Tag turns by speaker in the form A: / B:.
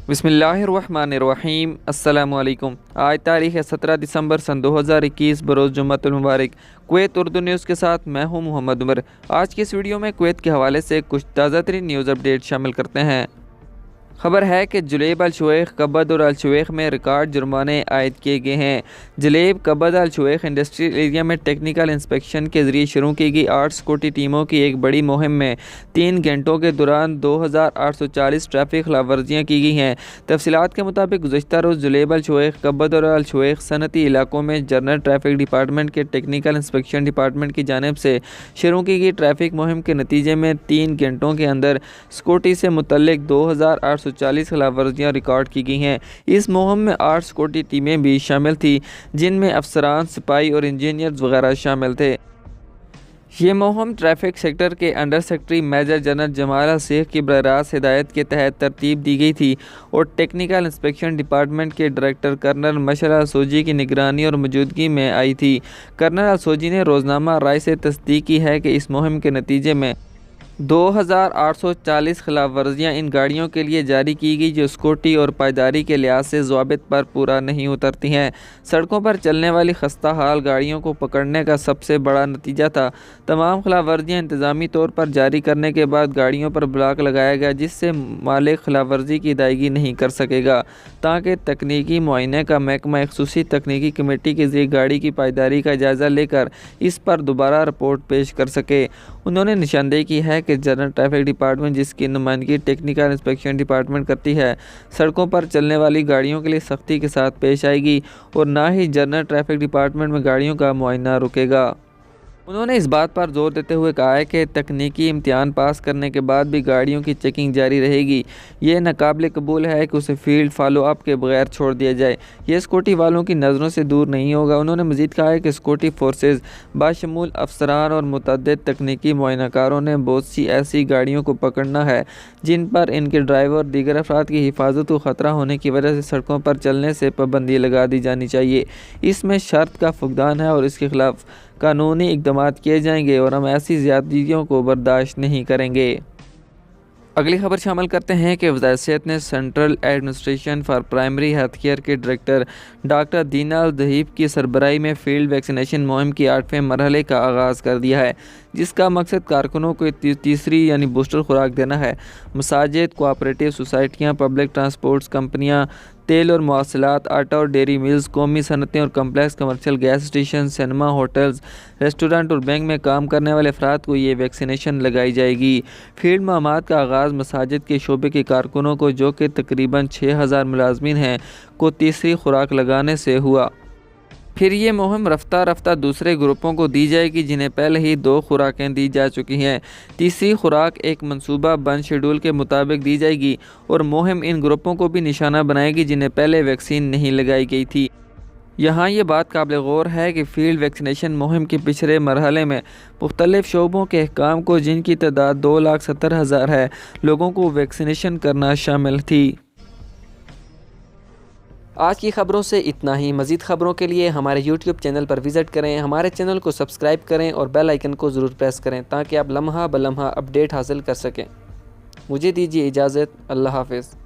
A: बिस्मिल्लाहिर्रहमानिर्रहीम। अस्सलामु अलैकुम। आज तारीख़ है 17 दिसंबर सन 2021 बरोज़ जुम्मतुल मुबारक। कुवैत उर्दू न्यूज़ के साथ मैं हूं मोहम्मद उमर। आज की इस वीडियो में कुवैत के हवाले से कुछ ताज़ा तरीन न्यूज़ अपडेट शामिल करते हैं। खबर है कि जुलेब अल शुवैख कब्बद और अल शुवैख में रिकॉर्ड जुर्माने आयद किए गए हैं। जुलेब कब्बद अल शुवैख इंडस्ट्रियल एरिया में टेक्निकल इंस्पेक्शन के ज़रिए शुरू की गई 8 सिक्योरिटी टीमों की एक बड़ी मुहिम में 3 घंटों के दौरान 2840 ट्रैफिक खिलाफ वर्जियाँ की गई हैं। तफसीलात के मुताबिक गुज़श्ता रोज़ जुलेब अल शुवैख कब्बद और अल शुवैख सनती इलाकों में जनरल ट्रैफिक डिपार्टमेंट के टेक्निकल इंस्पेक्शन डिपार्टमेंट की जानिब से शुरू की गई ट्रैफिक मुहिम के नतीजे में 3 घंटों के अंदर सिक्योरिटी से मुतल्लिक 2840 खिलाफ वर्जियाँ रिकॉर्ड की गई हैं। इस मुहिम में 8 सिक्योरिटी टीमें भी शामिल थी, जिनमें अफसरान, सिपाही और इंजीनियर्स वगैरह शामिल थे। ये मुहिम ट्रैफिक सेक्टर के under secretary major general Jamal Sheikh की बराह हिदायत के तहत तरतीब दी गई थी और टेक्निकल इंस्पेक्शन डिपार्टमेंट के डायरेक्टर कर्नल मशर अल-सोजी की निगरानी और मौजूदगी में आई थी। कर्नल अल-सोजी ने रोज़नामा राय से तस्दीक की है कि इस मुहिम के नतीजे में 2840 खिलाफ वर्जियाँ इन गाड़ियों के लिए जारी की गई जो सिक्योरिटी और पायदारी के लिहाज से ज़वाबित पर पूरा नहीं उतरती हैं। सड़कों पर चलने वाली खस्ता हाल गाड़ियों को पकड़ने का सबसे बड़ा नतीजा था। तमाम खिलाफ वर्जियाँ इंतज़ामी तौर पर जारी करने के बाद गाड़ियों पर ब्लॉक लगाया गया, जिससे मालिक खिलाफ वर्जी की अदायगी नहीं कर सकेगा, ताकि तकनीकी मुआयने का महकमा एक ख़ुसूसी तकनीकी कमेटी के ज़रिए गाड़ी की पायदारी का जायज़ा लेकर इस पर दोबारा रिपोर्ट पेश कर सके। उन्होंने निशानदेही की है कि जनरल ट्रैफिक डिपार्टमेंट, जिसकी नुमाइंदगी टेक्निकल इंस्पेक्शन डिपार्टमेंट करती है, सड़कों पर चलने वाली गाड़ियों के लिए सख्ती के साथ पेश आएगी और ना ही जनरल ट्रैफिक डिपार्टमेंट में गाड़ियों का मुआयना रुकेगा। उन्होंने इस बात पर जोर देते हुए कहा है कि तकनीकी इम्तिहान पास करने के बाद भी गाड़ियों की चेकिंग जारी रहेगी। ये नाकाबिल कबूल है कि उसे फील्ड फॉलो अप के बगैर छोड़ दिया जाए। ये सिक्योरिटी वालों की नज़रों से दूर नहीं होगा। उन्होंने मज़ीद कहा है कि सिक्योरिटी फोर्सेज बाशमूल अफसरान और मुतअद्दिद तकनीकी मुआयनाकारों ने बहुत सी ऐसी गाड़ियों को पकड़ना है जिन पर इनके ड्राइवर और दीगर अफराद की हिफाजत को ख़तरा होने की वजह से सड़कों पर चलने से पाबंदी लगा दी जानी चाहिए। इसमें शर्त का फुकदान है और इसके खिलाफ कानूनी इक़दामात किए जाएंगे और हम ऐसी ज़्यादतियों को बर्दाश्त नहीं करेंगे। अगली खबर शामिल करते हैं कि वज़ारत सेहत ने central administration for primary health care के डायरेक्टर डॉक्टर दीना अल दहीब की सरबराही में फील्ड वैक्सीनेशन मुहिम की 8वें मरहले का आगाज़ कर दिया है, जिसका मकसद कारकुनों को तीसरी यानी बूस्टर खुराक देना है। मसाजिद, कोऑपरेटिव सोसाइटियाँ, पब्लिक ट्रांसपोर्ट्स कंपनियाँ, तेल और मवासलात, आटा और डेयरी मिल्स, कौमी सनतें और complex commercial gas station, cinema, hotels, restaurant और बैंक में काम करने वाले अफराद को ये वैक्सीनेशन लगाई जाएगी। फील्ड मुहिमात का आगाज़ मसाजिद के शोबे के कारकुनों को, जो कि तकरीबन 6000 मुलाजमीन हैं, को तीसरी खुराक लगाने से हुआ। फिर ये मुहिम रफ्ता रफ्ता दूसरे ग्रुपों को दी जाएगी जिन्हें पहले ही 2 खुराकें दी जा चुकी हैं। तीसरी खुराक एक मंसूबा बंद शेड्यूल के मुताबिक दी जाएगी और मुहिम इन ग्रुपों को भी निशाना बनाएगी जिन्हें पहले वैक्सीन नहीं लगाई गई थी। यहाँ ये बात काबिल गौर है कि फील्ड वैक्सीनेशन मुहिम के पिछले मरहले में मुख्तलिफ शोबों के अहकाम को, जिनकी तादाद 2,70,000 है, लोगों को वैक्सीनेशन करना शामिल थी। आज की ख़बरों से इतना ही। मज़ीद ख़बरों के लिए हमारे YouTube चैनल पर विज़िट करें, हमारे चैनल को सब्सक्राइब करें और बेल आइकन को ज़रूर प्रेस करें ताकि आप लम्हा ब लम्हा अपडेट हासिल कर सकें। मुझे दीजिए इजाज़त। अल्लाह हाफ़िज़।